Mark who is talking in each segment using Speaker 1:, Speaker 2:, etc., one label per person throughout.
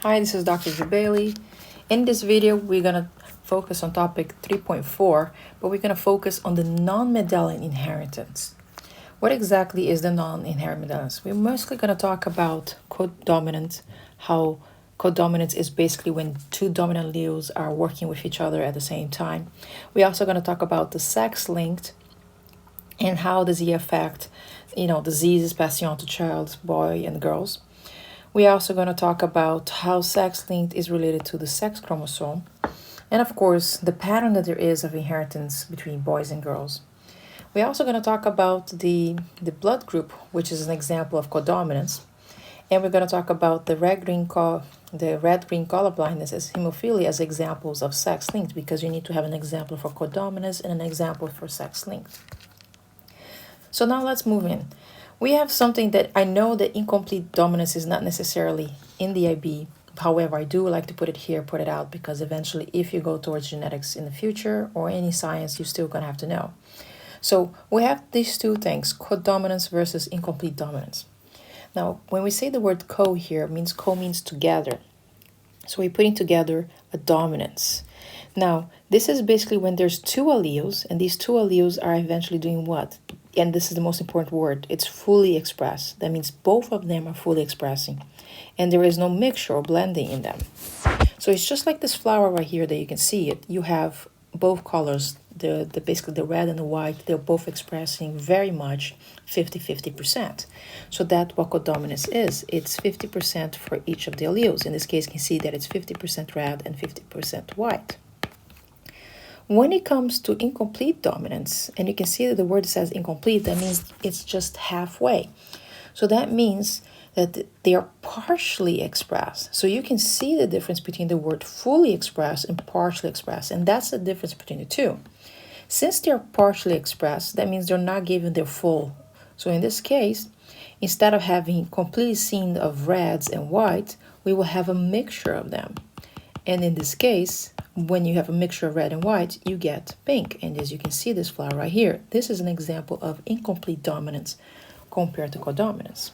Speaker 1: Hi, this is Dr. Jubeli. In this video, we're going to focus on topic 3.4, but we're going to focus on the non-Mendelian inheritance. What exactly is the non-inherent inheritance? We're mostly going to talk about codominance, how codominance is basically when two dominant alleles are working with each other at the same time. We're also going to talk about the sex-linked and how does it affect, diseases passing on to child, boy, and girls. We're also going to talk about how sex-linked is related to the sex chromosome, and of course, the pattern that there is of inheritance between boys and girls. We're also going to talk about the blood group, which is an example of codominance, and we're going to talk about the red-green color blindness as hemophilia as examples of sex-linked, because you need to have an example for codominance and an example for sex-linked. So now let's move in. We have something that I know that incomplete dominance is not necessarily in the IB. However, I do like to put it here, put it out, because eventually if you go towards genetics in the future or any science, you're still going to have to know. So we have these two things, codominance versus incomplete dominance. Now, when we say the word co here, co means together. So we're putting together a dominance. Now, this is basically when there's two alleles, and these two alleles are eventually doing what? And this is the most important word, it's fully expressed. That means both of them are fully expressing, and there is no mixture or blending in them. So it's just like this flower right here that you can see it. You have both colors, basically the red and the white, they're both expressing very much 50-50%. So that's what codominance is. It's 50% for each of the alleles. In this case, you can see that it's 50% red and 50% white. When it comes to incomplete dominance, and you can see that the word says incomplete, that means it's just halfway. So that means that they are partially expressed. So you can see the difference between the word fully expressed and partially expressed, and that's the difference between the two. Since they're partially expressed, that means they're not given their full. So in this case, instead of having complete scene of reds and white, we will have a mixture of them. And in this case, when you have a mixture of red and white, you get pink. And as you can see this flower right here, this is an example of incomplete dominance compared to codominance.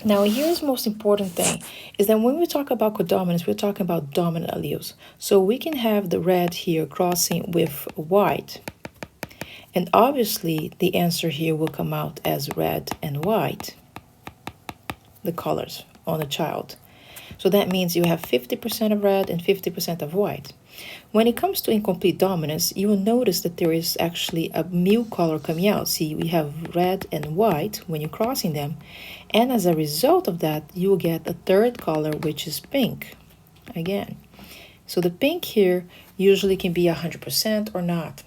Speaker 1: Now, here's the most important thing, is that when we talk about codominance, we're talking about dominant alleles. So we can have the red here crossing with white. And obviously, the answer here will come out as red and white, the colors on a child. So that means you have 50% of red and 50% of white. When it comes to incomplete dominance, you will notice that there is actually a mu color coming out. See, we have red and white when you're crossing them. And as a result of that, you will get a third color, which is pink. Again. So the pink here usually can be 100% or not.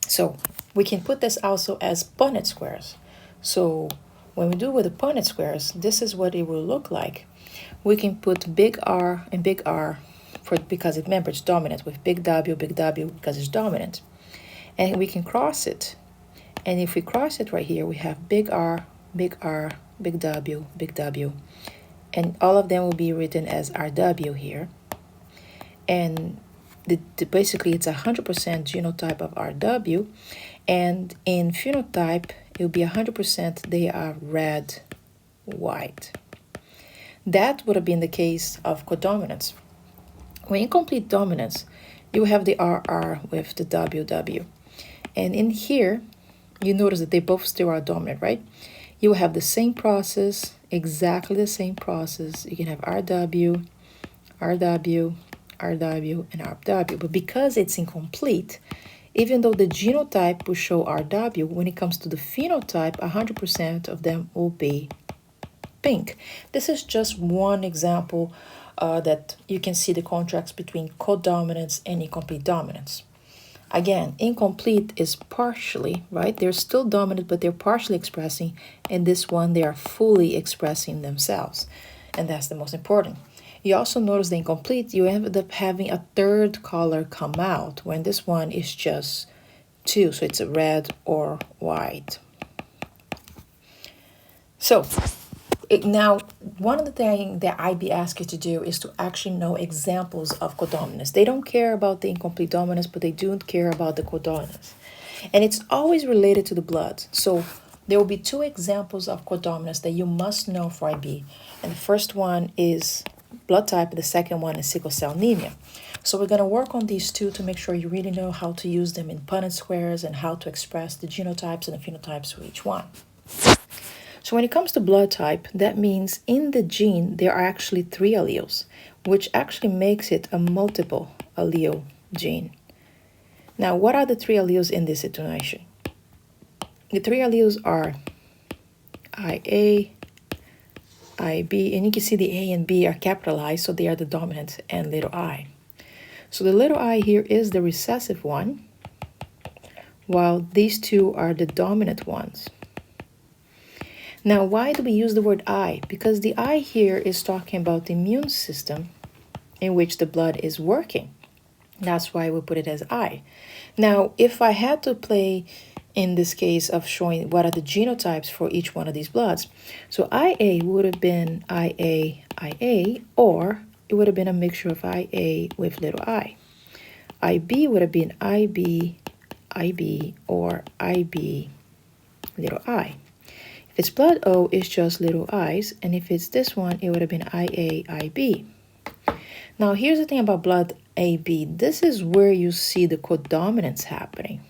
Speaker 1: So we can put this also as Punnett squares. So when we do with the Punnett squares, this is what it will look like. We can put big R and big R because remember it's dominant, with big W because it's dominant. And we can cross it. And if we cross it right here, we have big R, big W, big W. And all of them will be written as RW here. And basically it's 100% genotype of RW. And in phenotype, it will be 100% they are red, white. That would have been the case of codominance. When incomplete dominance, you have the RR with the WW. And in here, you notice that they both still are dominant, right? You will have the same process, exactly the same process. You can have RW, RW, RW, and RW. But because it's incomplete, even though the genotype will show RW, when it comes to the phenotype, 100% of them will be pink. This is just one example that you can see the contrast between codominance and incomplete dominance. Again, incomplete is partially, right? They're still dominant, but they're partially expressing. And this one, they are fully expressing themselves. And that's the most important. You also notice the incomplete, you end up having a third color come out when this one is just two. So it's a red or white. So now, one of the things that IB asks you to do is to actually know examples of codominance. They don't care about the incomplete dominance, but they do care about the codominance. And it's always related to the blood. So There will be two examples of codominance that you must know for IB. And the first one is blood type, and the second one is sickle cell anemia. So we're going to work on these two to make sure you really know how to use them in Punnett squares and how to express the genotypes and the phenotypes for each one. So when it comes to blood type, that means in the gene there are actually 3 alleles, which actually makes it a multiple allele gene. Now, what are the 3 alleles in this situation? The 3 alleles are IA, IB, and you can see the A and B are capitalized, so they are the dominant, and little I. So the little I here is the recessive one, while these two are the dominant ones. Now, why do we use the word I? Because the I here is talking about the immune system in which the blood is working. That's why we put it as I. Now, if I had to play in this case of showing what are the genotypes for each one of these bloods, so IA would have been IA, or it would have been a mixture of IA with little I. IB would have been IB, or IB, little I. If it's blood O, it's just little i's, and if it's this one, it would have been IA, IB. Now, here's the thing about blood AB. This is where you see the codominance happening,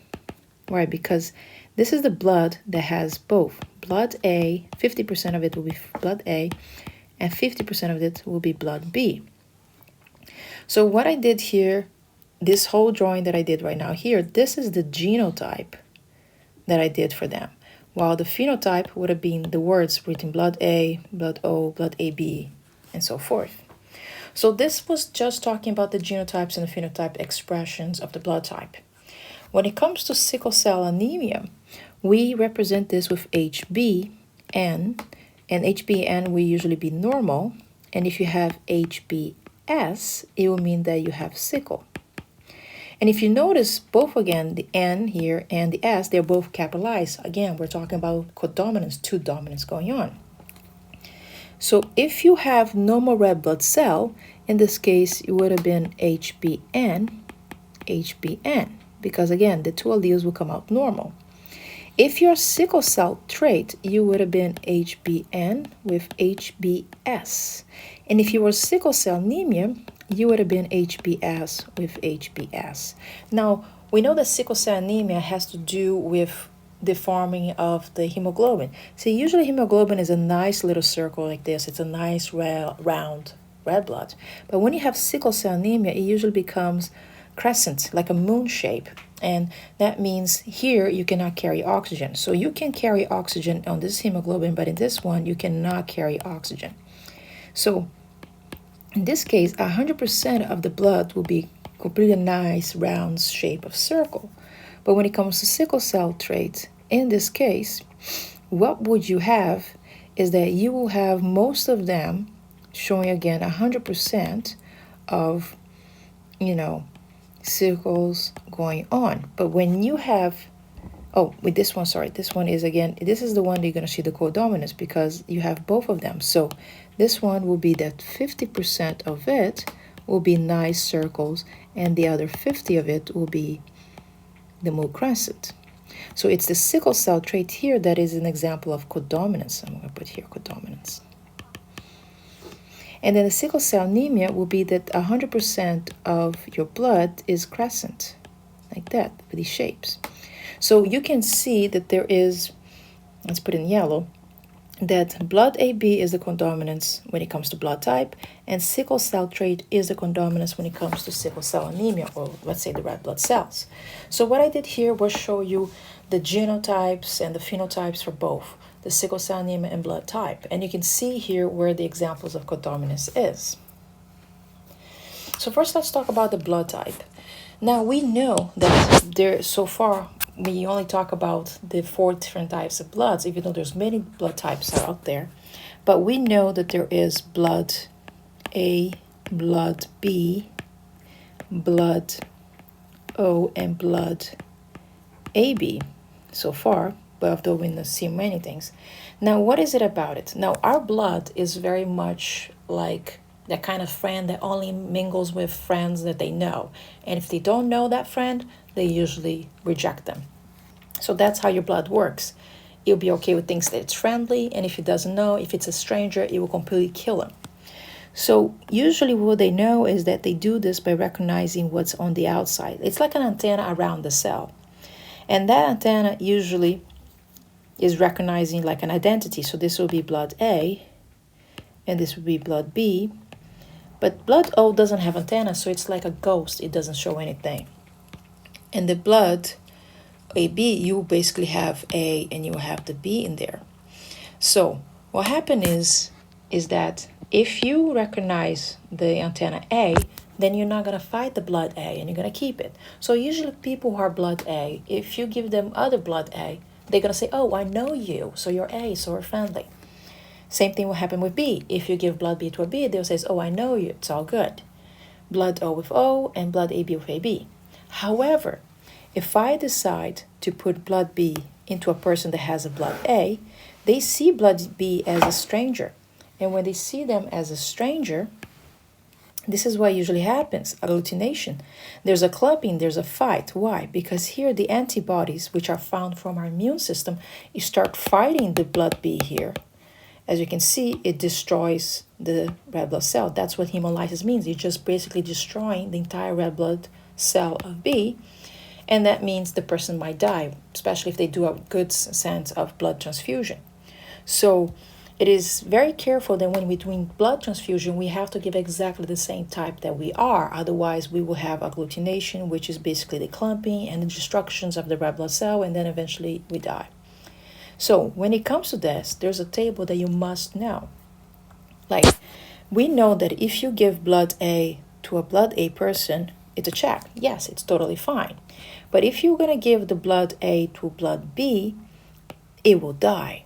Speaker 1: right? Because this is the blood that has both. Blood A, 50% of it will be blood A, and 50% of it will be blood B. So what I did here, this whole drawing that I did right now here, this is the genotype that I did for them, while the phenotype would have been the words written blood A, blood O, blood AB, and so forth. So this was just talking about the genotypes and the phenotype expressions of the blood type. When it comes to sickle cell anemia, we represent this with HBN, and HBN will usually be normal, and if you have HBS, it will mean that you have sickle. And if you notice both again, the N here and the S, they're both capitalized. Again, we're talking about codominance, 2 dominance going on. So if you have normal red blood cell, in this case, it would have been HBN, because again, the 2 alleles will come out normal. If you're sickle cell trait, you would have been HBN with HBS. And if you were sickle cell anemia, you would have been HBS with HBS. Now, we know that sickle cell anemia has to do with the forming of the hemoglobin. So usually hemoglobin is a nice little circle like this. It's a nice round red blood. But when you have sickle cell anemia, it usually becomes crescent, like a moon shape. And that means here you cannot carry oxygen. So you can carry oxygen on this hemoglobin, but in this one, you cannot carry oxygen. So in this case, 100% of the blood will be completely nice round shape of circle. But when it comes to sickle cell trait, in this case, what would you have is that you will have most of them showing again 100% of, circles going on. But when you have, with this one, this one is again, this is the one that you're going to see the codominance because you have both of them. So this one will be that 50% of it will be nice circles, and the other 50 of it will be the mole crescent. So it's the sickle cell trait here that is an example of codominance. I'm going to put here codominance. And then the sickle cell anemia will be that 100% of your blood is crescent, like that, with these shapes. So you can see that there is, let's put in yellow, that blood AB is the codominance when it comes to blood type, and sickle cell trait is the codominance when it comes to sickle cell anemia, or let's say the red blood cells. So what I did here was show you the genotypes and the phenotypes for both the sickle cell anemia and blood type. And you can see here where the examples of codominance is. So first let's talk about the blood type. Now we know that so far we only talk about the 4 different types of bloods, even though there's many blood types out there. But we know that there is blood A, blood B, blood O, and blood AB so far, but although we don't see many things. Now, what is it about it? Now, our blood is very much like that kind of friend that only mingles with friends that they know. And if they don't know that friend, they usually reject them. So that's how your blood works. it'll be okay with things that it's friendly, and if it doesn't know, if it's a stranger, it will completely kill him. So usually what they know is that they do this by recognizing what's on the outside. It's like an antenna around the cell. And that antenna usually is recognizing like an identity. So this will be blood A, and this will be blood B. But blood O doesn't have antenna, so it's like a ghost. It doesn't show anything. And the blood AB, you basically have A and you have the B in there. So what happened is that if you recognize the antenna A, then you're not going to fight the blood A and you're going to keep it. So usually people who are blood A, if you give them other blood A, they're going to say, oh, I know you, so you're A, so we're friendly. Same thing will happen with B. If you give blood B to a B, they'll say, oh, I know you, it's all good. Blood O with O and blood AB with AB. However, if I decide to put blood B into a person that has a blood A, they see blood B as a stranger. And when they see them as a stranger, this is what usually happens, agglutination. There's a clumping, there's a fight. Why? Because here the antibodies, which are found from our immune system, you start fighting the blood B here. As you can see, it destroys the red blood cell. That's what hemolysis means. You're just basically destroying the entire red blood cell of B. And that means the person might die, especially if they do a good sense of blood transfusion. So it is very careful that when we're doing blood transfusion, we have to give exactly the same type that we are. Otherwise, we will have agglutination, which is basically the clumping and the destructions of the red blood cell, and then eventually we die. So when it comes to this, there's a table that you must know. Like, we know that if you give blood A to a blood A person, it's a check. Yes, it's totally fine. But if you're going to give the blood A to blood B, it will die.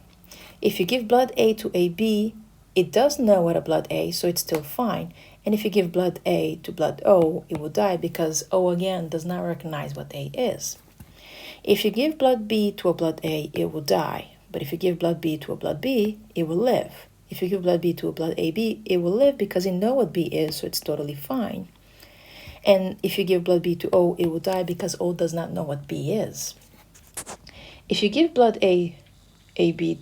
Speaker 1: If you give blood A to AB, it does know what a blood A, so it's still fine. And if you give blood A to blood O, it will die because O again does not recognize what A is. If you give blood B to a blood A, it will die. But if you give blood B to a blood B, it will live. If you give blood B to a blood AB, it will live because it knows what B is, so it's totally fine. And if you give blood B to O, it will die because O does not know what B is. If you give blood AB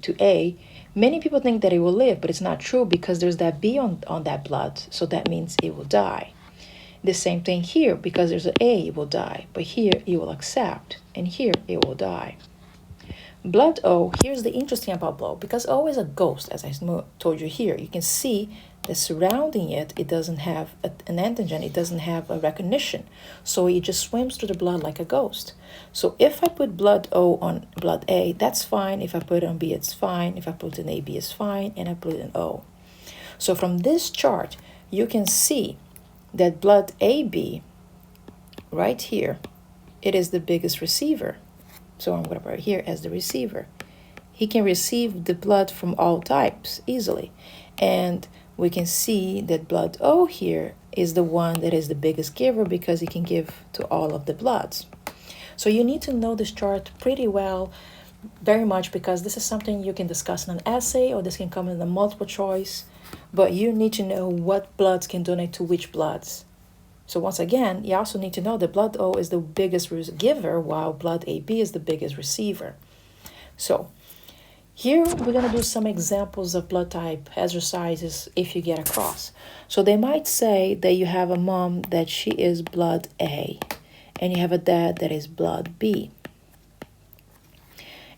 Speaker 1: to A, many people think that it will live, but it's not true because there's that B on that blood, so that means it will die. The same thing here, because there's an A, it will die, but here it will accept, and here it will die. Blood O, here's the interesting about blood, because O is a ghost, as I told you here. You can see that surrounding it, it doesn't have an antigen, it doesn't have a recognition, so it just swims through the blood like a ghost. So if I put blood O on blood A, that's fine. If I put it on B, it's fine. If I put it in AB, it's fine, and I put it in O. So from this chart, you can see that blood AB, right here, it is the biggest receiver. So I'm going to put it here as the receiver. He can receive the blood from all types easily. And we can see that blood O here is the one that is the biggest giver because he can give to all of the bloods. So you need to know this chart pretty well, very much, because this is something you can discuss in an essay or this can come in a multiple choice. But you need to know what bloods can donate to which bloods. So once again, you also need to know that blood O is the biggest giver while blood AB is the biggest receiver. So here we're going to do some examples of blood type exercises if you get across. So they might say that you have a mom that she is blood A and you have a dad that is blood B.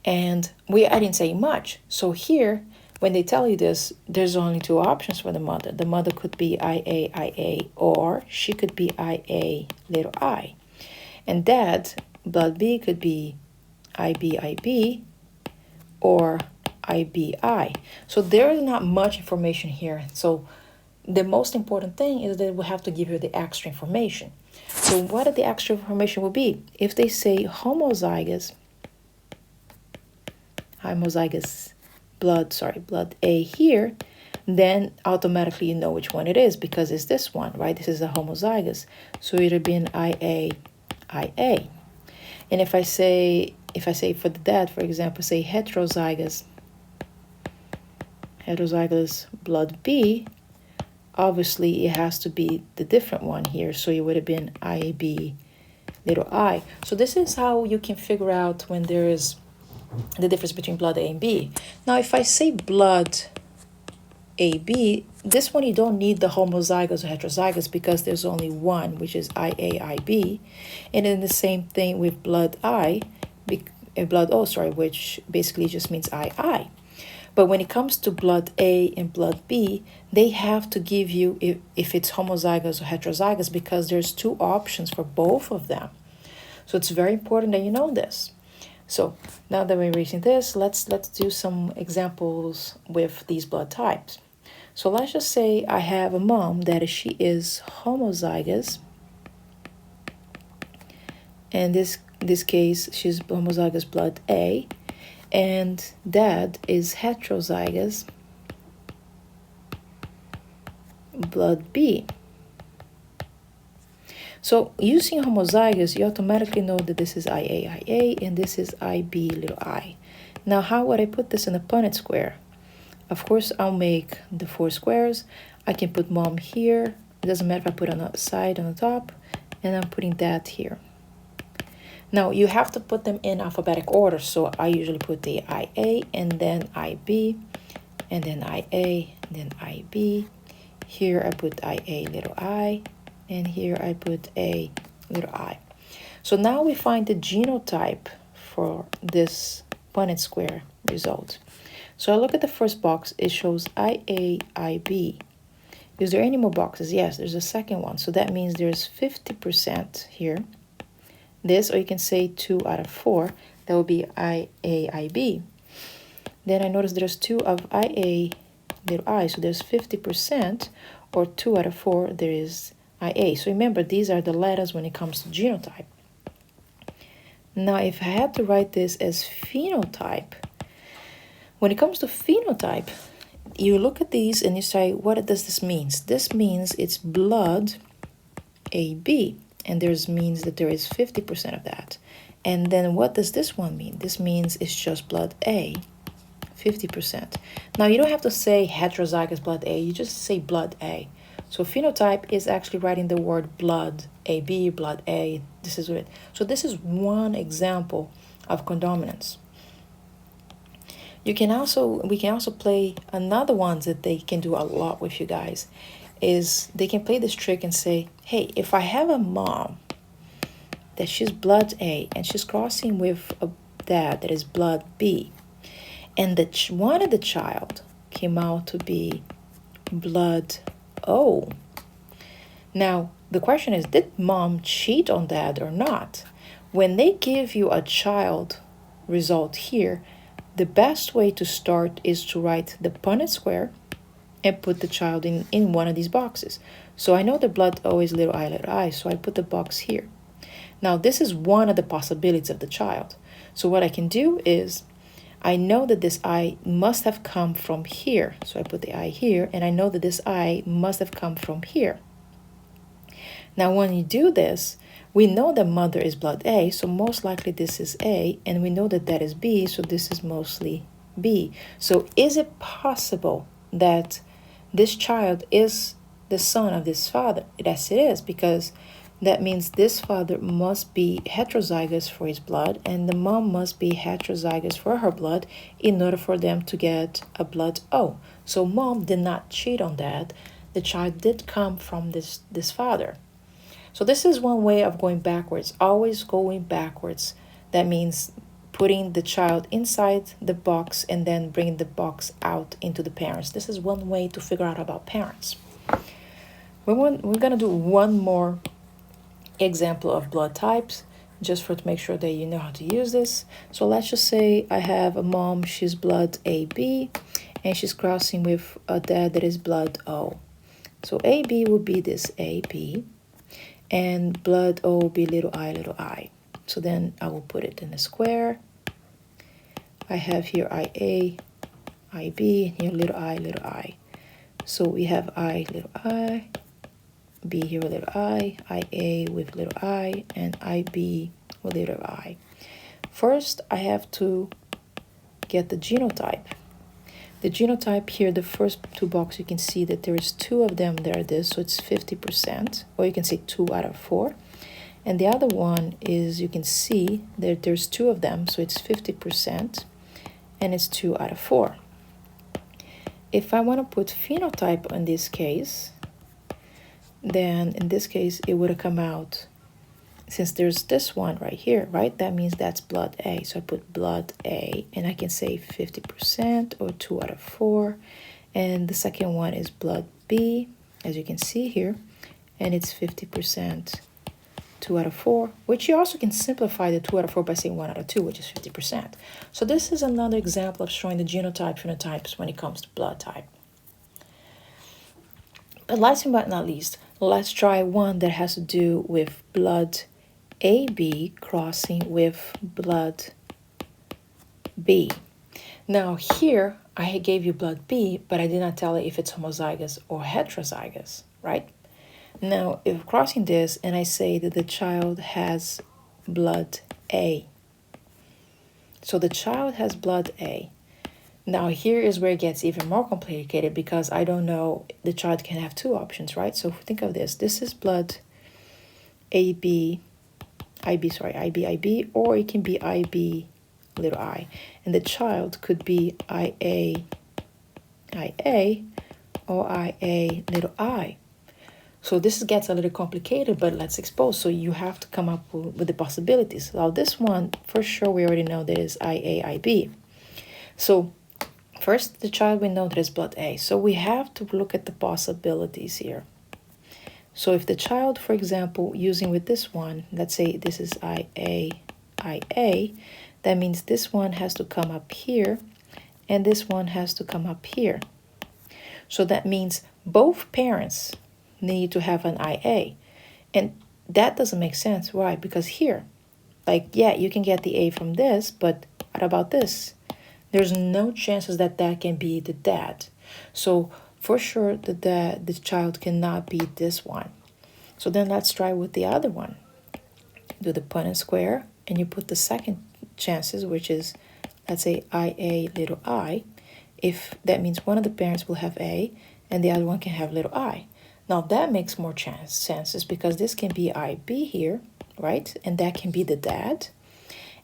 Speaker 1: And I didn't say much. So here, when they tell you this, there's only two options for the mother. The mother could be IA, or she could be IA, little I. And dad, blood B, could be IB, or IBI. So there is not much information here. So the most important thing is that we have to give you the extra information. So what the extra information will be? If they say homozygous blood A here, then automatically you know which one it is because it's this one, right? This is a homozygous. So it would be an IA. And if I say for the dad, for example, say heterozygous blood B, obviously it has to be the different one here. So it would have been IB little I. So this is how you can figure out when there is the difference between blood A and B. Now, if I say blood AB, this one you don't need the homozygous or heterozygous because there's only one, which is IA/IB. And then the same thing with blood blood O, which basically just means II. But when it comes to blood A and blood B, they have to give you if it's homozygous or heterozygous because there's two options for both of them. So it's very important that you know this. So now that we're reaching this, let's do some examples with these blood types. So let's just say I have a mom that she is homozygous. And this case, she's homozygous blood A. And dad is heterozygous blood B. So using homozygous, you automatically know that this is IA and this is IB little I. Now, how would I put this in a Punnett square? Of course, I'll make the 4 squares. I can put mom here. It doesn't matter if I put on the side on the top, and I'm putting that here. Now, you have to put them in alphabetic order. So I usually put the IA and then IB, and then IA, and then IB. Here I put IA little I, and here I put A little I. So now we find the genotype for this Punnett square result. So I look at the first box, it shows IA/IB. Is there any more boxes? Yes, there's a second one. So that means there's 50% here. This, or you can say 2 out of 4, that would be IA/IB. Then I notice there's 2 of IA little I, so there's 50%, or 2 out of 4, there is IA. So remember, these are the letters when it comes to genotype. Now, if I had to write this as phenotype, when it comes to phenotype, you look at these and you say, what does this mean? This means it's blood AB, and there's means that there is 50% of that. And then what does this one mean? This means it's just blood A, 50%. Now, you don't have to say heterozygous blood A, you just say blood A. So phenotype is actually writing the word blood, AB, blood A. This is it. So this is one example of condominance. We can also play another one that they can do a lot with you guys, is they can play this trick and say, hey, if I have a mom that she's blood A and she's crossing with a dad that is blood B, and that one of the child came out to be blood O. Now, the question is, did mom cheat on dad or not? When they give you a child result here, the best way to start is to write the Punnett square and put the child in one of these boxes. So I know the blood O is little I, so I put the box here. Now, this is one of the possibilities of the child. So what I can do is, I know that this I must have come from here. So I put the I here, and I know that this I must have come from here. Now, when you do this, we know that mother is blood A, so most likely this is A, and we know that that is B, so this is mostly B. So is it possible that this child is the son of this father? Yes, it is, because that means this father must be heterozygous for his blood, and the mom must be heterozygous for her blood in order for them to get a blood O. So mom did not cheat on that. The child did come from this father. So this is one way of going backwards, always going backwards. That means putting the child inside the box and then bringing the box out into the parents. This is one way to figure out about parents. We're going to do one more example of blood types, just to make sure that you know how to use this. So let's just say I have a mom, she's blood AB, and she's crossing with a dad that is blood O. So AB would be this AB, and blood O will be little I. So then I will put it in a square. I have here IA, IB, and here little I. So we have I, little I, B here with little I, IA with little I, and IB with little I. First, I have to get the genotype. The genotype here, the first two boxes, you can see that there is 2 of them there, so it's 50%, or you can say 2 out of 4. And the other one is, you can see that there's 2 of them, so it's 50%. and it's 2 out of 4. If I want to put phenotype in this case, then in this case it would have come out, since there's this one right here, right? That means that's blood A. So I put blood A, and I can say 50% or 2 out of 4. And the second one is blood B, as you can see here, and it's 50%, 2 out of 4, which you also can simplify the 2 out of 4 by saying 1 out of 2, which is 50%. So this is another example of showing the genotype phenotypes when it comes to blood type. But last but not least, let's try one that has to do with blood AB crossing with blood B. Now here, I gave you blood B, but I did not tell you if it's homozygous or heterozygous, right? Now, if crossing this and I say that the child has blood A. So the child has blood A. Now here is where it gets even more complicated because I don't know, the child can have two options, right? So think of this. This is blood IB, or it can be IB little I. And the child could be IA or IA little I. So this gets a little complicated, but let's expose. So you have to come up with the possibilities. Now this one, for sure, we already know that is IAIB. So first, the child, we know that is blood A. So we have to look at the possibilities here. So if the child, for example, using with this one, let's say this is IA, that means this one has to come up here, and this one has to come up here. So that means both parents need to have an IA. And that doesn't make sense. Why? Because here, like, yeah, you can get the A from this, but what about this? There's no chances that that can be the dad. So for sure, the child cannot be this one. So then let's try with the other one. Do the Punnett square, and you put the second chances, which is, let's say, IA little I. If that means one of the parents will have A, and the other one can have little I. Now that makes more chances because this can be IB here, right? And that can be the dad.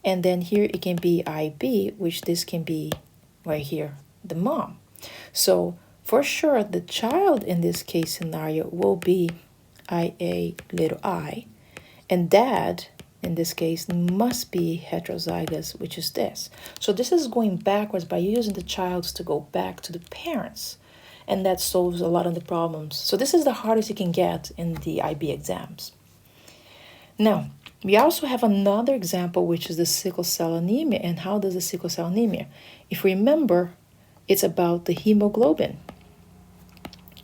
Speaker 1: And then here it can be IB, which this can be right here, the mom. So for sure, the child in this case scenario will be IA little I. And dad, in this case, must be heterozygous, which is this. So this is going backwards by using the childs to go back to the parents. And that solves a lot of the problems. So this is the hardest you can get in the IB exams. Now, we also have another example, which is the sickle cell anemia. And how does the sickle cell anemia? If you remember, it's about the hemoglobin.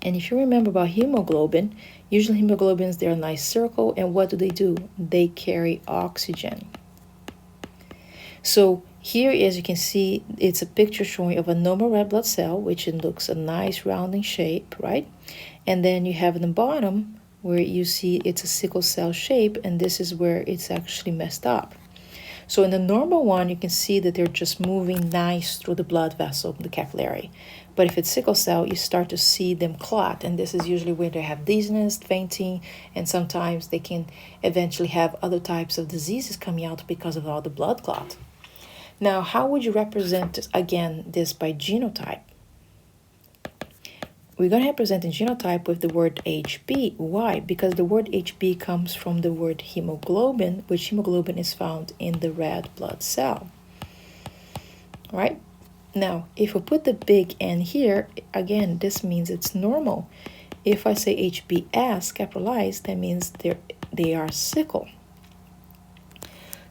Speaker 1: And if you remember about hemoglobin, usually hemoglobins, they're a nice circle. And what do? They carry oxygen. So here, as you can see, it's a picture showing of a normal red blood cell, which it looks a nice rounding shape, right? And then you have in the bottom where you see it's a sickle cell shape, and this is where it's actually messed up. So in the normal one, you can see that they're just moving nice through the blood vessel, the capillary. But if it's sickle cell, you start to see them clot, and this is usually where they have dizziness, fainting, and sometimes they can eventually have other types of diseases coming out because of all the blood clot. Now, how would you represent, again, this by genotype? We're going to represent in genotype with the word HB. Why? Because the word HB comes from the word hemoglobin, which hemoglobin is found in the red blood cell. All right? Now, if we put the big N here, again, this means it's normal. If I say HBS capitalized, that means they are sickle.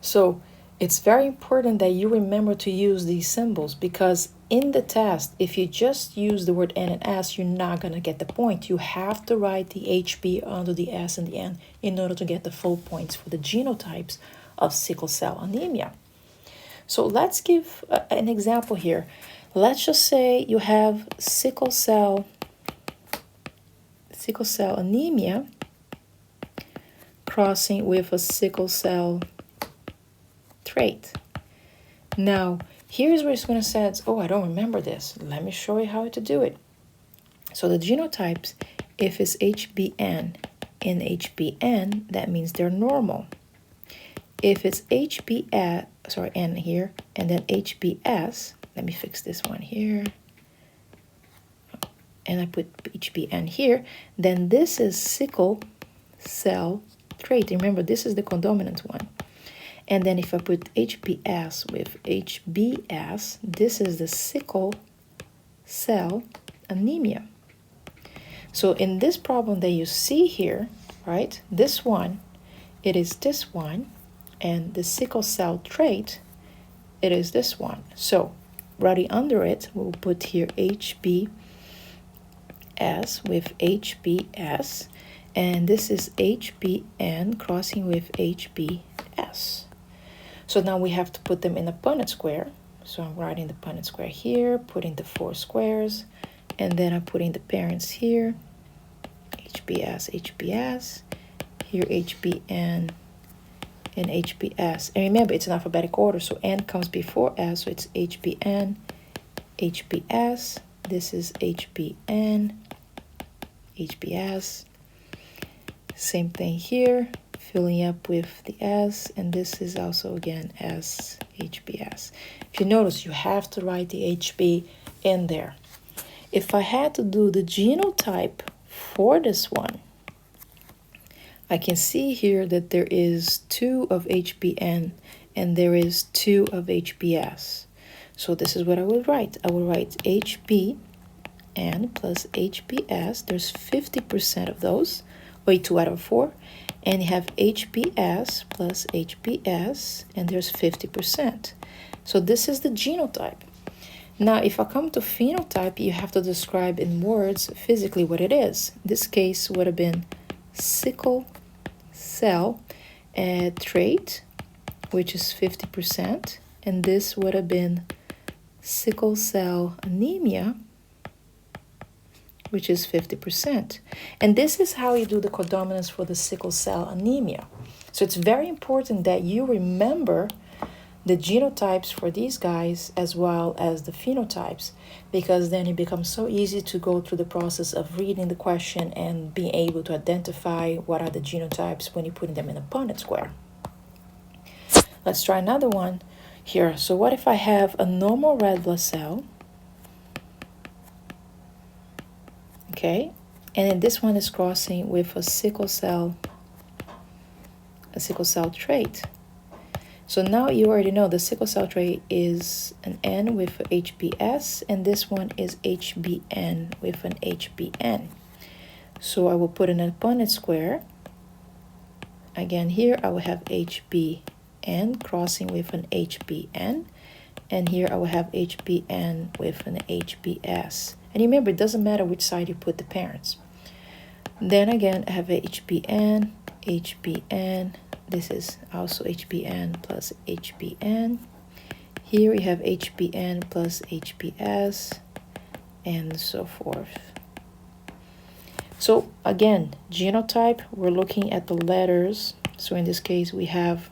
Speaker 1: So it's very important that you remember to use these symbols because in the test, if you just use the word N and S, you're not going to get the point. You have to write the HB under the S and the N in order to get the full points for the genotypes of sickle cell anemia. So let's give an example here. Let's just say you have sickle cell anemia crossing with a sickle cell trait. Now, here's where it's going to say, oh, I don't remember this. Let me show you how to do it. So the genotypes, if it's HBN and HBN, that means they're normal. If it's N here, and then HBS, let me fix this one here. And I put HBN here. Then this is sickle cell trait. Remember, this is the condominant one. And then if I put HBS with HBS, this is the sickle cell anemia. So in this problem that you see here, right, this one, it is this one, and the sickle cell trait, it is this one. So right under it, we'll put here HBS with HBS, and this is HBN crossing with HBS. So now we have to put them in a Punnett square. So I'm writing the Punnett square here, putting the 4 squares, and then I'm putting the parents here, HBS, HBS, here HBN, and HBS. And remember, it's in alphabetic order, so N comes before S, so it's HBN, HBS, this is HBN, HBS. Same thing here, filling up with the S, and this is also again S, HBS. If you notice, you have to write the HB in there. If I had to do the genotype for this one, I can see here that there is 2 of HBN and there is 2 of HBS. So this is what I would write. I would write HBN plus HBS. There's 50% of those, or 2 out of 4. And you have HBS plus HBS, and there's 50%. So this is the genotype. Now, if I come to phenotype, you have to describe in words physically what it is. This case would have been sickle cell trait, which is 50%, and this would have been sickle cell anemia, which is 50%. And this is how you do the codominance for the sickle cell anemia. So it's very important that you remember the genotypes for these guys as well as the phenotypes, because then it becomes so easy to go through the process of reading the question and being able to identify what are the genotypes when you're putting them in a Punnett square. Let's try another one here. So what if I have a normal red blood cell? Okay, and then this one is crossing with a sickle cell trait. So now you already know the sickle cell trait is an N with a HBS, and this one is HBN with an HBN. So I will put in a Punnett square. Again, here I will have HBN crossing with an HBN, and here I will have HBN with an HBS. And remember, it doesn't matter which side you put the parents. Then again, I have HBN, HBN. This is also HBN plus HBN. Here we have HBN plus HBS, and so forth. So again, genotype, we're looking at the letters. So in this case, we have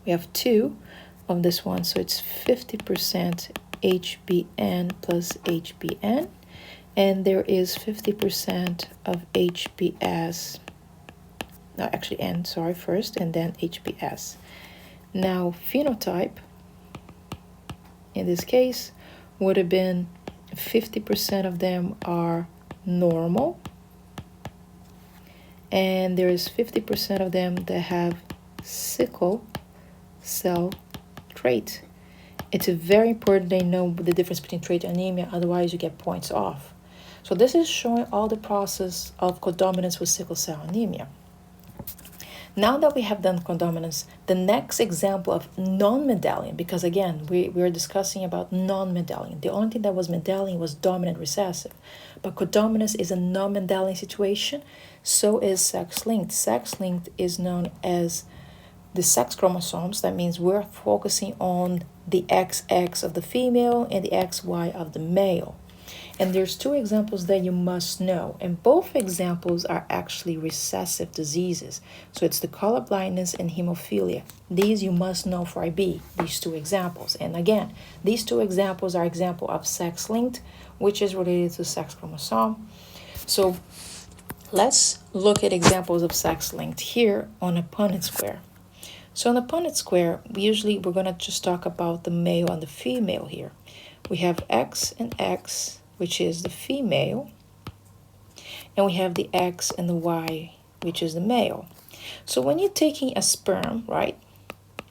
Speaker 1: 2 of this one. So it's 50% HBN plus HBN. And there is 50% of HBS. No, actually N, sorry, first, and then HBS. Now, phenotype, in this case, would have been 50% of them are normal, and there is 50% of them that have sickle cell trait. It's very important they know the difference between trait and anemia, otherwise you get points off. So this is showing all the process of codominance with sickle cell anemia. Now that we have done codominance, the next example of non-Mendelian, because again, we are discussing about non-Mendelian. The only thing that was Mendelian was dominant recessive. But codominance is a non-Mendelian situation. So is sex-linked. Sex-linked is known as the sex chromosomes. That means we're focusing on the XX of the female and the XY of the male. And there's 2 examples that you must know. And both examples are actually recessive diseases. So it's the color blindness and hemophilia. These you must know for IB, these 2 examples. And again, these 2 examples are example of sex-linked, which is related to sex chromosome. So let's look at examples of sex-linked here on a Punnett square. So on the Punnett square, we're going to just talk about the male and the female here. We have X and X, which is the female, and we have the X and the Y, which is the male. So when you're taking a sperm, right,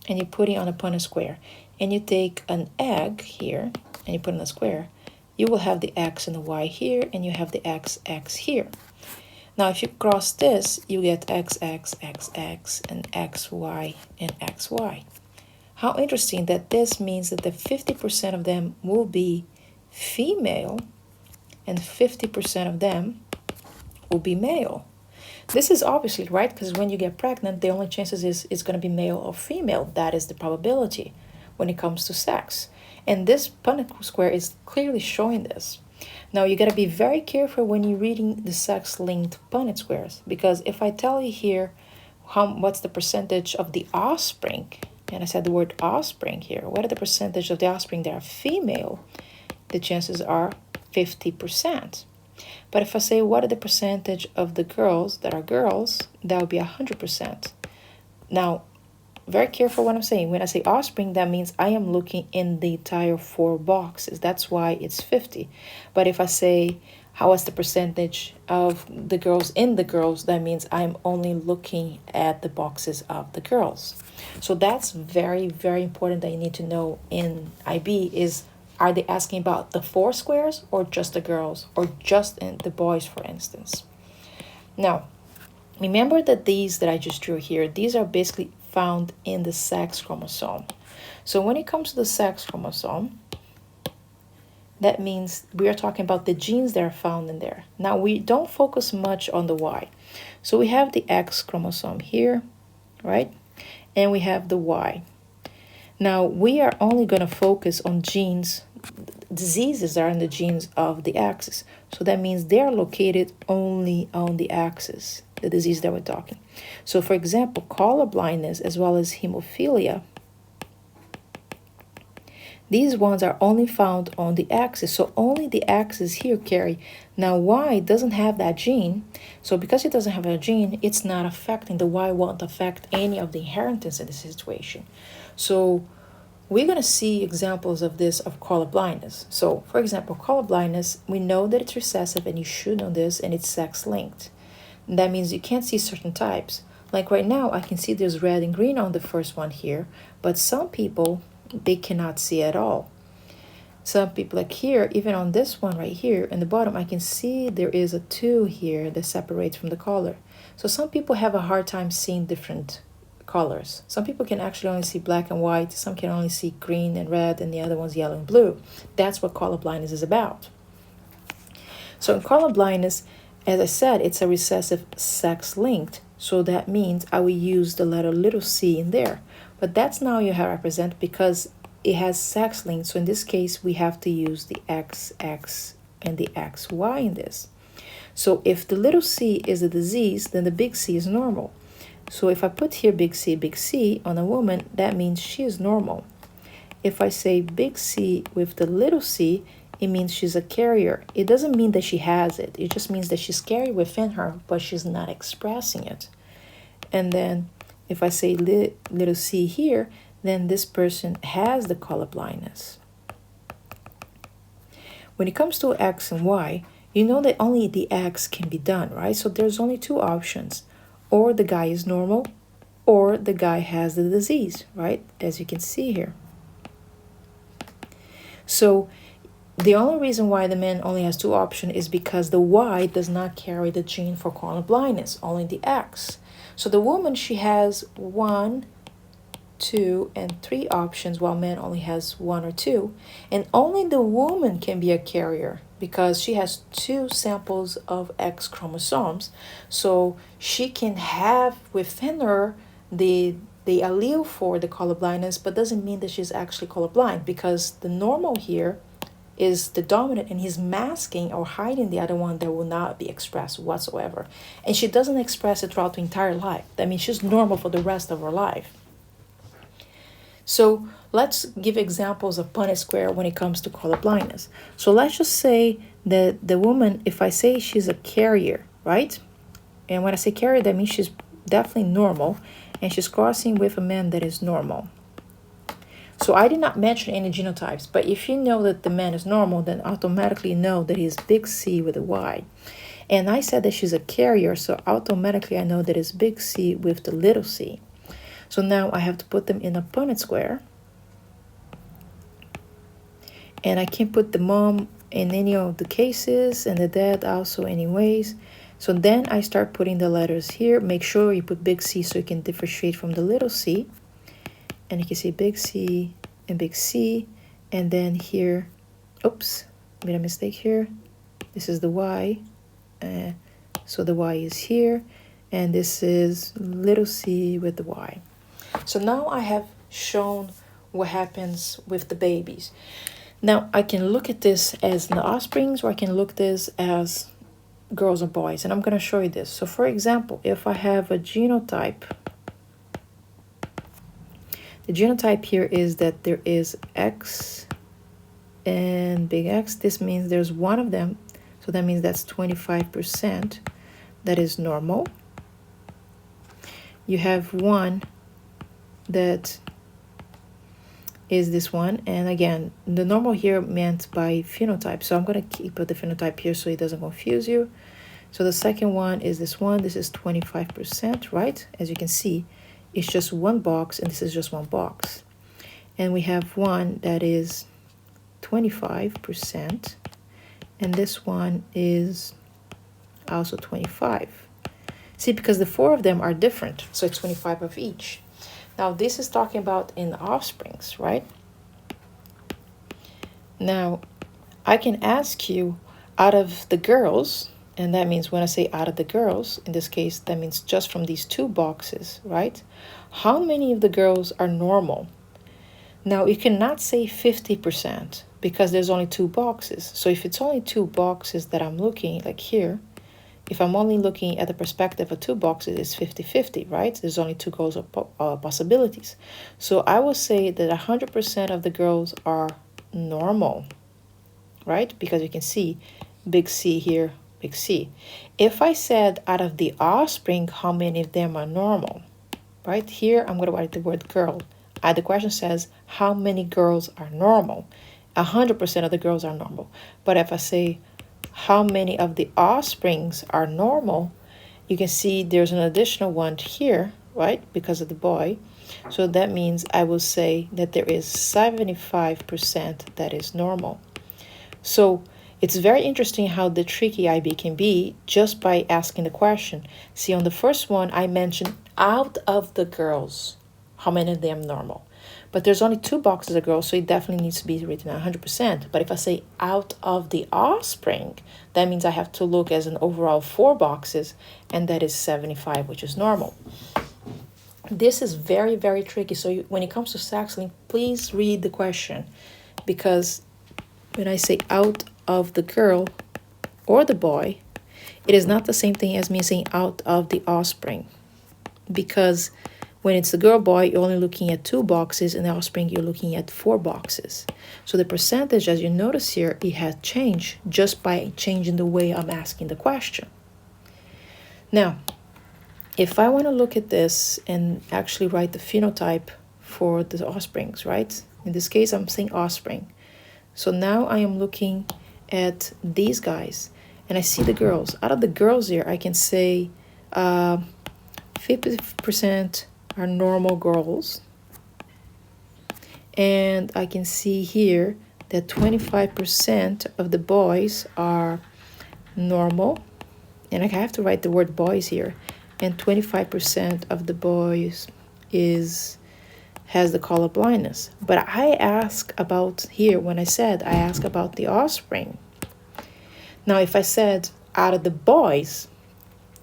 Speaker 1: and you put it on a Punnett square, and you take an egg here, and you put it in a square, you will have the X and the Y here, and you have the XX here. Now, if you cross this, you get XX, XX, and XY, and XY. How interesting that this means that the 50% of them will be female, and 50% of them will be male. This is obviously right, because when you get pregnant, the only chances is it's going to be male or female. That is the probability when it comes to sex. And this Punnett square is clearly showing this. Now, you got to be very careful when you're reading the sex-linked Punnett squares, because if I tell you here what's the percentage of the offspring, and I said the word offspring here, what are the percentage of the offspring that are female, the chances are 50%. But if I say what are the percentage of the girls that are girls, that would be 100%. Now, very careful what I'm saying. When I say offspring, that means I am looking in the entire 4 boxes. That's why it's 50. But if I say how is the percentage of the girls in the girls, that means I'm only looking at the boxes of the girls. So that's very, very important that you need to know in IB is, are they asking about the 4 squares or just the girls or just in the boys, for instance? Now, remember that these that I just drew here, these are basically found in the sex chromosome. So when it comes to the sex chromosome, that means we are talking about the genes that are found in there. Now, we don't focus much on the Y. So we have the X chromosome here, right? And we have the Y. Now, we are only going to focus on genes, diseases that are in the genes of the axis. So that means they are located only on the axis, the disease that we're talking. So, for example, color blindness as well as hemophilia, these ones are only found on the axis. So only the axis here carry. Now, Y doesn't have that gene. So because it doesn't have a gene, it's not affecting. The Y won't affect any of the inheritance in this situation. So we're going to see examples of this of color blindness. So, for example, color blindness, we know that it's recessive, and you should know this, and it's sex-linked. That means you can't see certain types. Like right now, I can see there's red and green on the first one here, but some people, they cannot see at all. Some people, like here, even on this one right here in the bottom, I can see there is a 2 here that separates from the color. So some people have a hard time seeing different colors. Some people can actually only see black and white. Some can only see green and red, and the other one's yellow and blue. That's what color blindness is about. So in color blindness, as I said, it's a recessive sex-linked. So that means I will use the letter little c in there. But that's now you have represent because it has sex linked. So in this case, we have to use the XX and the XY in this. So if the little c is a disease, then the big C is normal. So if I put here big C on a woman, that means she is normal. If I say big C with the little c, it means she's a carrier. It doesn't mean that she has it. It just means that she's carried within her, but she's not expressing it. And then if I say little c here, then this person has the color blindness. When it comes to X and Y, you know that only the X can be done, right? So there's only 2 options. Or the guy is normal, or the guy has the disease, right? As you can see here. So the only reason why the man only has 2 options is because the Y does not carry the gene for color blindness, only the X. So the woman, she has 1, 2, and 3 options, while man only has 1 or 2. And only the woman can be a carrier because she has 2 samples of X chromosomes. So she can have within her the allele for the color blindness, but doesn't mean that she's actually colorblind, because the normal here is the dominant, and he's masking or hiding the other one that will not be expressed whatsoever. And she doesn't express it throughout the entire life. That means she's normal for the rest of her life. So let's give examples of Punnett square when it comes to color blindness. So let's just say that the woman, if I say she's a carrier, right? And when I say carrier, that means she's definitely normal. and she's crossing with a man that is normal. So I did not mention any genotypes, but if you know that the man is normal, then automatically know that he's big C with a Y. And I said that she's a carrier, so automatically I know that it's big C with the little c. So now I have to put them in a Punnett square. And I can put the mom in any of the cases and the dad also anyways. So then I start putting the letters here. Make sure you put big C so you can differentiate from the little c. And you can see big C and big C. And then here, oops, made a mistake here. This is the Y. So the Y is here. And this is little c with the Y. So now I have shown what happens with the babies. Now I can look at this as the offsprings, or I can look at this as girls or boys, and I'm going to show you this. So for example, if I have a genotype, the genotype here is that there is X and big X. This means there's one of them, so that means that's 25%. That is normal. You have one that is this one, and again, the normal here meant by phenotype, so I'm going to keep the phenotype here so it doesn't confuse you. So the second one is this one. This is 25%, right? As you can see, it's just one box, and this is just one box. And we have one that is 25%, and this one is also 25. See, because the four of them are different, so it's 25 of each. Now, this is talking about in the offsprings, right? Now, I can ask you, out of the girls, and that means when I say out of the girls, in this case, that means just from these two boxes, right? How many of the girls are normal? Now, you cannot say 50% because there's only two boxes. So if it's only two boxes that I'm looking, like here, if I'm only looking at the perspective of two boxes, it's 50-50, right? There's only two goals of possibilities. So I will say that 100% of the girls are normal, right? Because you can see big C here, big C. If I said out of the offspring, how many of them are normal, right? Here, I'm going to write the word girl. The question says, how many girls are normal? 100% of the girls are normal. But if I say, how many of the offsprings are normal, you can see there's an additional one here, right, because of the boy. So that means I will say that there is 75% that is normal. So it's very interesting how the tricky IB can be just by asking the question. See, on the first one, I mentioned out of the girls, how many of them normal? But there's only two boxes of girls, so it definitely needs to be written 100%. But if I say out of the offspring, that means I have to look as an overall four boxes, and that is 75, which is normal. This is very, very tricky. So when it comes to Saxling, please read the question, because when I say out of the girl or the boy, it is not the same thing as me saying out of the offspring, because when it's the girl boy, you're only looking at two boxes, and the offspring, you're looking at four boxes. So the percentage, as you notice here, it has changed just by changing the way I'm asking the question. Now, if I want to look at this and actually write the phenotype for the offsprings, right? In this case, I'm saying offspring. So now I am looking at these guys, and I see the girls. Out of the girls here, I can say 50% are normal girls, and I can see here that 25% of the boys are normal, and I have to write the word boys here, and 25% of the boys has the color blindness. But I ask about here, when I said I ask about the offspring. Now if I said out of the boys,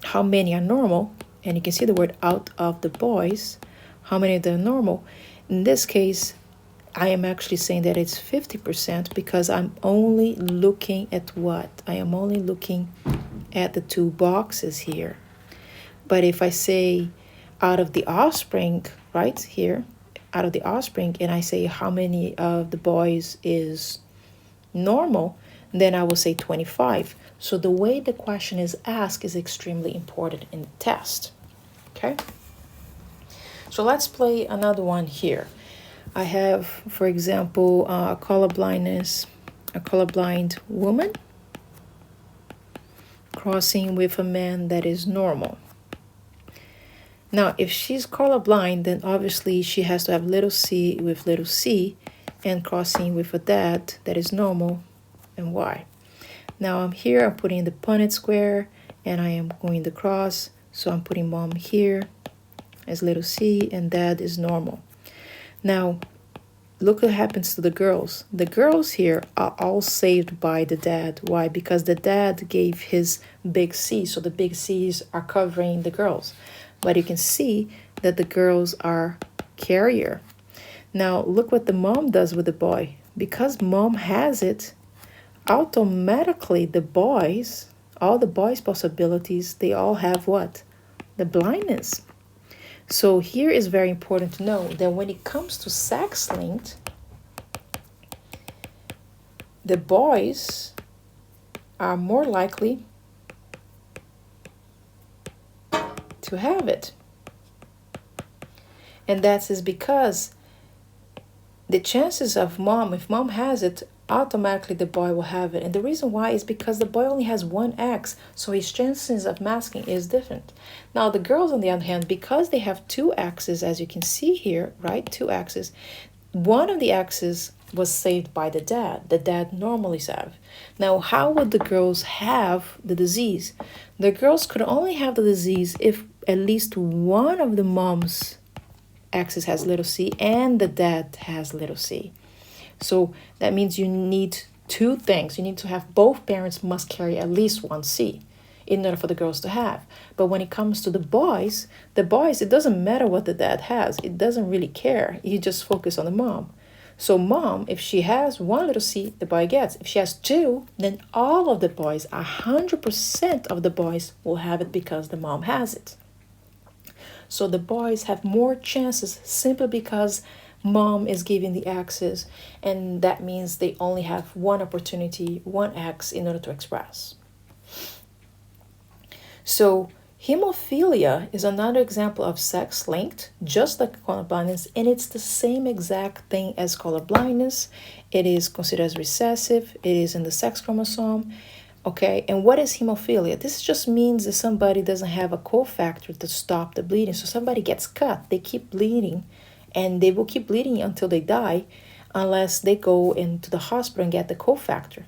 Speaker 1: how many are normal, and you can see the word out of the boys, how many of them are normal. In this case, I am actually saying that it's 50% because I'm only looking at what? I am only looking at the two boxes here. But if I say out of the offspring, right here, out of the offspring, and I say how many of the boys is normal, then I will say 25. So the way the question is asked is extremely important in the test. Okay? So let's play another one here. I have, for example, a colorblind woman crossing with a man that is normal. Now, if she's colorblind, then obviously she has to have little c with little c and crossing with a dad that is normal and y. Now I'm here, I'm putting the Punnett square and I am going to cross. So I'm putting mom here as little c and dad is normal. Now, look what happens to the girls. The girls here are all saved by the dad. Why? Because the dad gave his big C, so the big C's are covering the girls. But you can see that the girls are carrier. Now, look what the mom does with the boy. Because mom has it, automatically the boys, all the boys' possibilities, they all have what? The blindness. So here is very important to know that when it comes to sex-linked, the boys are more likely to have it. And that is because the chances of mom, if mom has it, automatically the boy will have it. And the reason why is because the boy only has one X, so his chances of masking is different. Now the girls, on the other hand, because they have two X's, as you can see here, right, two X's, one of the X's was saved by the dad. The dad normally have. Now, how would the girls have the disease? The girls could only have the disease if at least one of the mom's X's has little c and the dad has little c. So that means you need two things. You need to have both parents must carry at least one C in order for the girls to have. But when it comes to the boys, it doesn't matter what the dad has. It doesn't really care. You just focus on the mom. So mom, if she has one little C, the boy gets. If she has two, then all of the boys, 100% of the boys will have it because the mom has it. So the boys have more chances simply because mom is giving the X's, and that means they only have one opportunity, one X in order to express. So hemophilia is another example of sex-linked, just like colorblindness, and it's the same exact thing as colorblindness. It is considered as recessive. It is in the sex chromosome. Okay, and what is hemophilia? This just means that somebody doesn't have a cofactor to stop the bleeding. So somebody gets cut, they keep bleeding, and they will keep bleeding until they die unless they go into the hospital and get the cofactor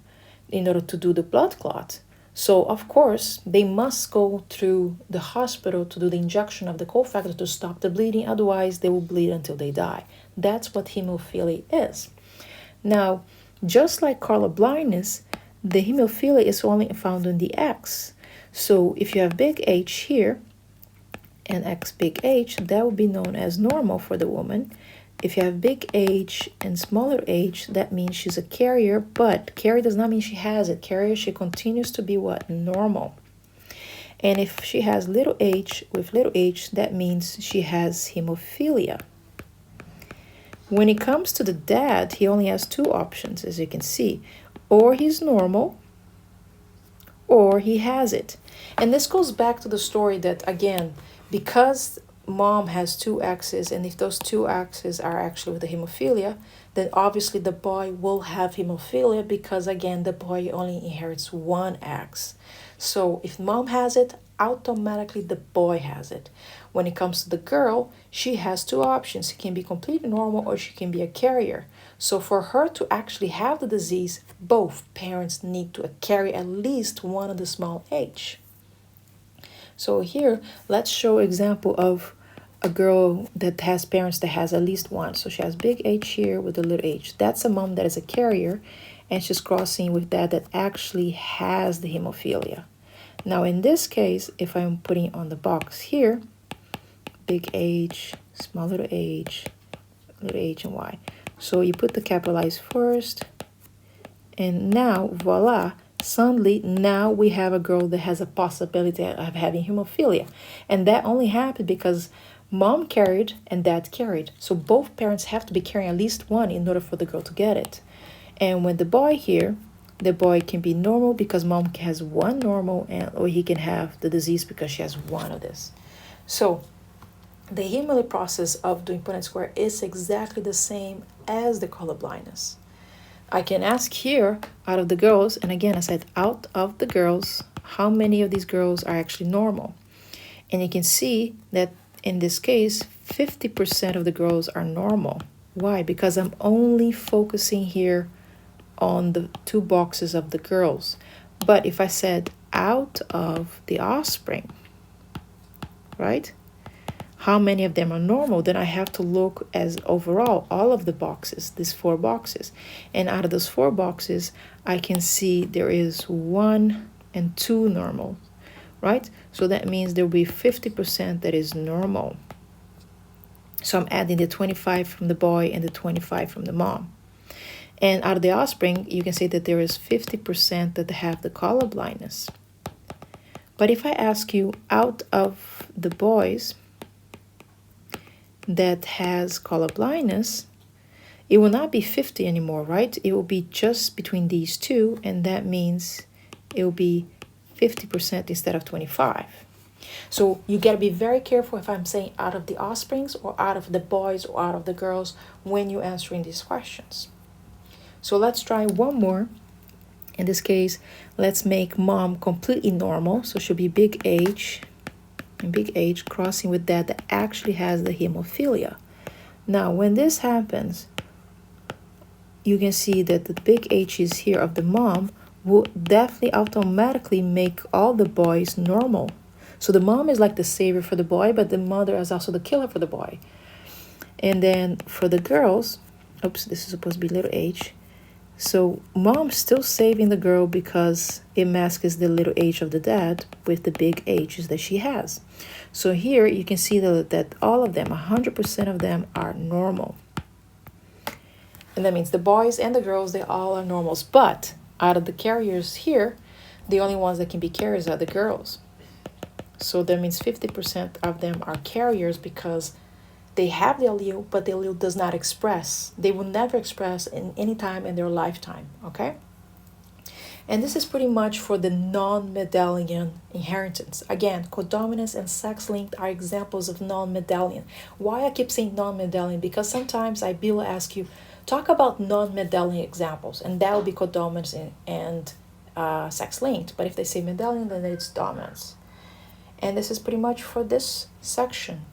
Speaker 1: in order to do the blood clot. So, of course, they must go through the hospital to do the injection of the cofactor to stop the bleeding. Otherwise, they will bleed until they die. That's what hemophilia is. Now, just like colorblindness, the hemophilia is only found in the X. So if you have big H here and X big H, that will be known as normal for the woman. If you have big H and smaller h, that means she's a carrier, but carrier does not mean she has it. Carrier, she continues to be what? Normal. And if she has little h with little h, that means she has hemophilia. When it comes to the dad, he only has two options, as you can see. Or he's normal, or he has it. And this goes back to the story that, again, because mom has two X's, and if those two X's are actually with the hemophilia, then obviously the boy will have hemophilia because, again, the boy only inherits one X. So if mom has it, automatically the boy has it. When it comes to the girl, she has two options. She can be completely normal or she can be a carrier. So for her to actually have the disease, both parents need to carry at least one of the small h. So here, let's show example of a girl that has parents that has at least one. So she has big H here with a little h. That's a mom that is a carrier, and she's crossing with that actually has the hemophilia. Now in this case, if I'm putting on the box here, big H, small little h and y. So you put the capitalized first, and now voila, suddenly now we have a girl that has a possibility of having hemophilia. And that only happened because mom carried and dad carried. So both parents have to be carrying at least one in order for the girl to get it. And when the boy here, the boy can be normal because mom has one normal, or he can have the disease because she has one of this. So the hemolytic process of doing Punnett square is exactly the same as the color blindness. I can ask here, out of the girls, and again I said out of the girls, how many of these girls are actually normal? And you can see that in this case, 50% of the girls are normal. Why? Because I'm only focusing here on the 2 boxes of the girls. But if I said out of the offspring, right? How many of them are normal? Then I have to look as overall, all of the boxes, these 4 boxes. And out of those 4 boxes, I can see there is 1 and 2 normal, right? So that means there will be 50% that is normal. So I'm adding the 25 from the boy and the 25 from the mom. And out of the offspring, you can say that there is 50% that have the color blindness. But if I ask you out of the boys that has color blindness, it will not be 50 anymore, right? It will be just between these 2, and that means it will be 50% instead of 25. So you got to be very careful if I'm saying out of the offsprings or out of the boys or out of the girls when you're answering these questions. So let's try one more. In this case, let's make mom completely normal. So she'll be big H, and big H crossing with that actually has the hemophilia. Now, when this happens, you can see that the big H is here of the mom will definitely automatically make all the boys normal. So the mom is like the savior for the boy, but the mother is also the killer for the boy. And then for the girls, oops, this is supposed to be little h. So mom's still saving the girl because it masks the little h of the dad with the big h's that she has. So here you can see that all of them, 100% of them are normal. And that means the boys and the girls, they all are normals. But out of the carriers here, the only ones that can be carriers are the girls. So that means 50% of them are carriers because they have the allele, but the allele does not express. They will never express in any time in their lifetime, okay? And this is pretty much for the non-Mendelian inheritance. Again, codominance and sex-linked are examples of non-Mendelian. Why I keep saying non-Mendelian? Because sometimes I will ask you, talk about non-Mendelian examples, and that will be codominance and sex-linked. But if they say Mendelian, then it's dominance. And this is pretty much for this section.